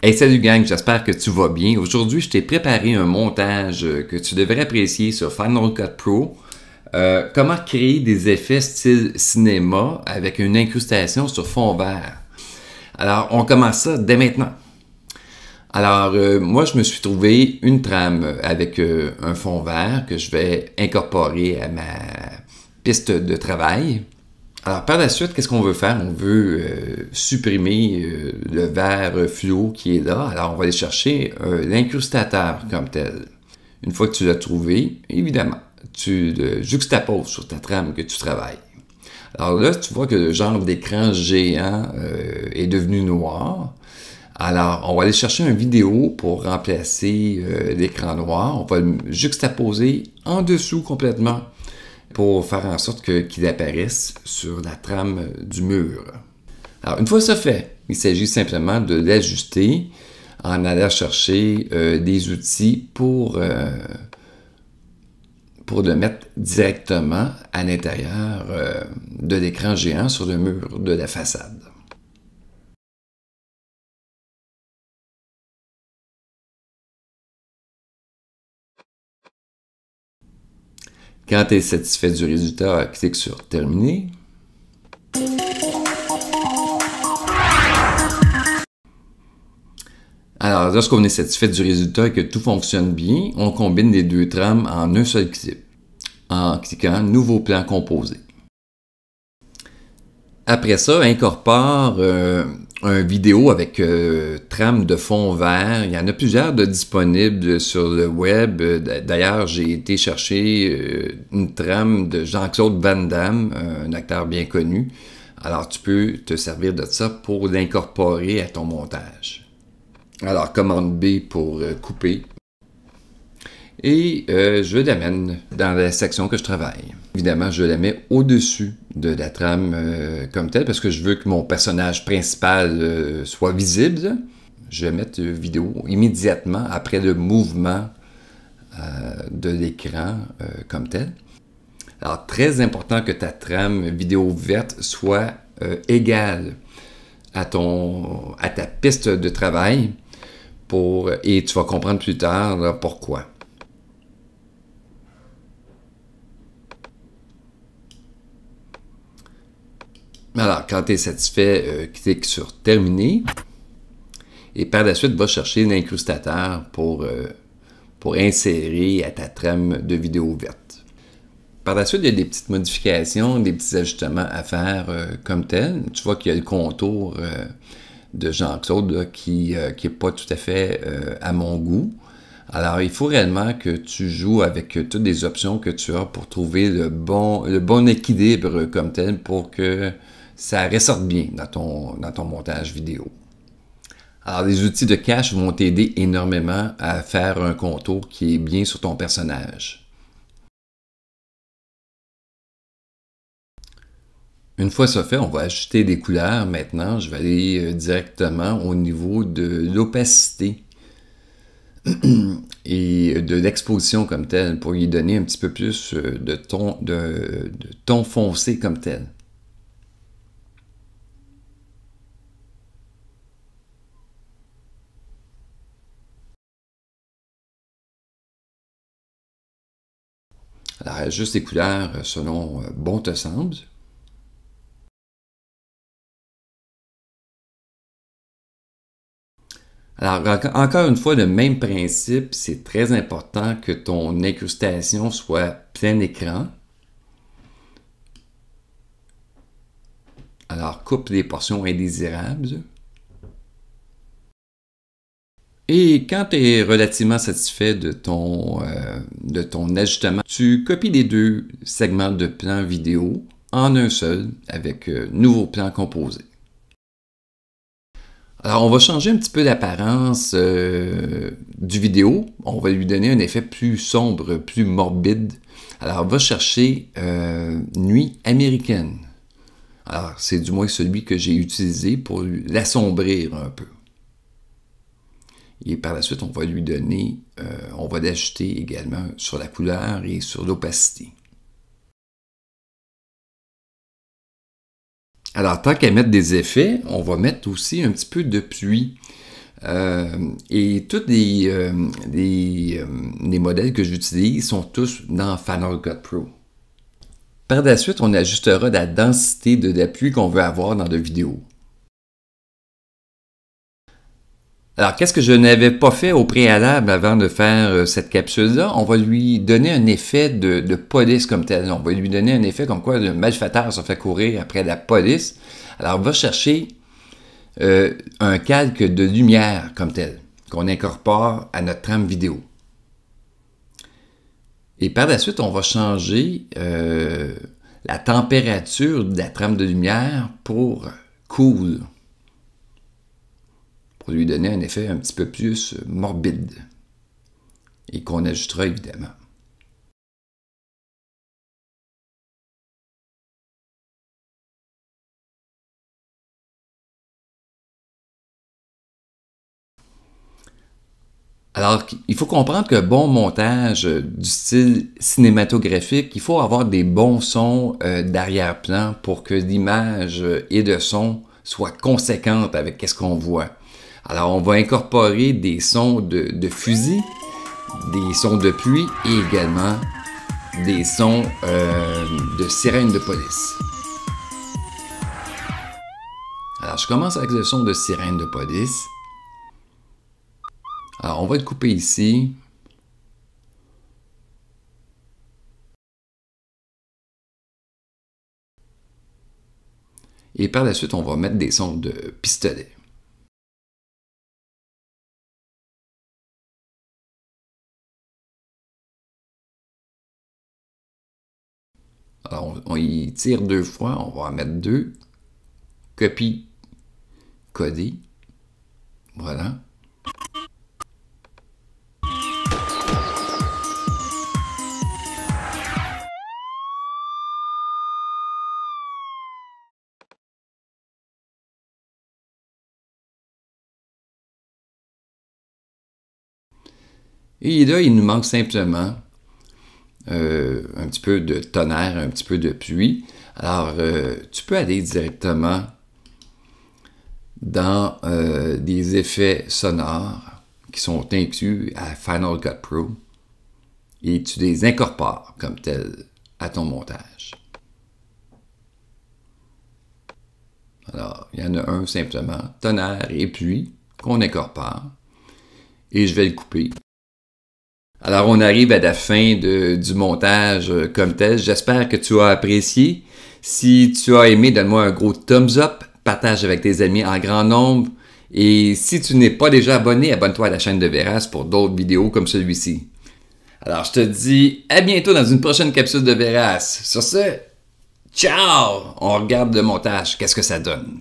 Hey, salut gang, j'espère que tu vas bien. Aujourd'hui, je t'ai préparé un montage que tu devrais apprécier sur Final Cut Pro. Comment créer des effets style cinéma avec une incrustation sur fond vert. Alors, on commence ça dès maintenant. Alors, moi, je me suis trouvé une trame avec un fond vert que je vais incorporer à ma piste de travail. Alors, par la suite, qu'est-ce qu'on veut faire? On veut supprimer le vert fluo qui est là. Alors, on va aller chercher l'incrustateur comme tel. Une fois que tu l'as trouvé, évidemment, tu le juxtaposes sur ta trame que tu travailles. Alors là, tu vois que le genre d'écran géant est devenu noir. Alors, on va aller chercher une vidéo pour remplacer l'écran noir. On va le juxtaposer en dessous complètement pour faire en sorte qu'il apparaisse sur la trame du mur. Alors, une fois ça fait, il s'agit simplement de l'ajuster en allant chercher des outils pour le mettre directement à l'intérieur de l'écran géant sur le mur de la façade. Quand tu es satisfait du résultat, clique sur « Terminer ». Alors, lorsqu'on est satisfait du résultat et que tout fonctionne bien, on combine les deux trames en un seul clip, en cliquant « Nouveau plan composé ». Après ça, incorpore un vidéo avec trame de fond vert. Il y en a plusieurs de disponibles sur le web. D'ailleurs, j'ai été chercher une trame de Jean-Claude Van Damme, un acteur bien connu. Alors, tu peux te servir de ça pour l'incorporer à ton montage. Alors, commande B pour couper. Et je l'amène dans la section que je travaille. Évidemment, je la mets au-dessus de la trame comme telle parce que je veux que mon personnage principal soit visible. Je vais mettre une vidéo immédiatement après le mouvement de l'écran comme tel. Alors, très important que ta trame vidéo verte soit égale à ta piste de travail et tu vas comprendre plus tard là, pourquoi. Alors, quand tu es satisfait, clique sur « Terminer » et par la suite, va chercher l'incrustateur pour insérer à ta trame de vidéo verte. Par la suite, il y a des petites modifications, des petits ajustements à faire comme tel. Tu vois qu'il y a le contour de Jean-Claude qui n'est pas tout à fait à mon goût. Alors, il faut réellement que tu joues avec toutes les options que tu as pour trouver le bon équilibre comme tel pour que ça ressorte bien dans ton montage vidéo. Alors, les outils de cache vont t'aider énormément à faire un contour qui est bien sur ton personnage. Une fois ça fait, on va ajuster des couleurs. Maintenant, je vais aller directement au niveau de l'opacité et de l'exposition comme telle pour lui donner un petit peu plus de ton foncé comme tel. Alors, ajuste les couleurs selon bon te semble. Alors, encore une fois, le même principe, c'est très important que ton incrustation soit plein écran. Alors, coupe les portions indésirables. Et quand tu es relativement satisfait de ton ajustement, tu copies les deux segments de plan vidéo en un seul avec nouveau plan composé. Alors, on va changer un petit peu d'apparence du vidéo. On va lui donner un effet plus sombre, plus morbide. Alors, on va chercher Nuit américaine. Alors, c'est du moins celui que j'ai utilisé pour l'assombrir un peu. Et par la suite, on va lui donner, on va l'ajouter également sur la couleur et sur l'opacité. Alors, tant qu'à mettre des effets, on va mettre aussi un petit peu de pluie. Et tous les modèles que j'utilise sont tous dans Final Cut Pro. Par la suite, on ajustera la densité de la pluie qu'on veut avoir dans la vidéo. Alors, qu'est-ce que je n'avais pas fait au préalable avant de faire cette capsule-là? On va lui donner un effet de police comme tel. On va lui donner un effet comme quoi le malfaiteur se fait courir après la police. Alors, on va chercher un calque de lumière comme tel, qu'on incorpore à notre trame vidéo. Et par la suite, on va changer la température de la trame de lumière pour cool, pour lui donner un effet un petit peu plus morbide et qu'on ajustera évidemment. Alors, il faut comprendre que bon montage du style cinématographique, il faut avoir des bons sons d'arrière-plan pour que l'image et le son soient conséquentes avec ce qu'on voit. Alors, on va incorporer des sons de fusil, des sons de pluie et également des sons de sirène de police. Alors, je commence avec le son de sirène de police. Alors, on va le couper ici. Et par la suite, on va mettre des sons de pistolet. Alors, on y tire 2 fois, on va en mettre 2. Copie, coller. Voilà. Et là, il nous manque simplement un petit peu de tonnerre, un petit peu de pluie. Alors, tu peux aller directement dans des effets sonores qui sont inclus à Final Cut Pro et tu les incorpores comme tel à ton montage. Alors, il y en a un simplement, tonnerre et pluie, qu'on incorpore. Et je vais le couper. Alors, on arrive à la fin du montage comme tel. J'espère que tu as apprécié. Si tu as aimé, donne-moi un gros thumbs up. Partage avec tes amis en grand nombre. Et si tu n'es pas déjà abonné, abonne-toi à la chaîne de Veras pour d'autres vidéos comme celui-ci. Alors, je te dis à bientôt dans une prochaine capsule de Veras. Sur ce, ciao! On regarde le montage. Qu'est-ce que ça donne?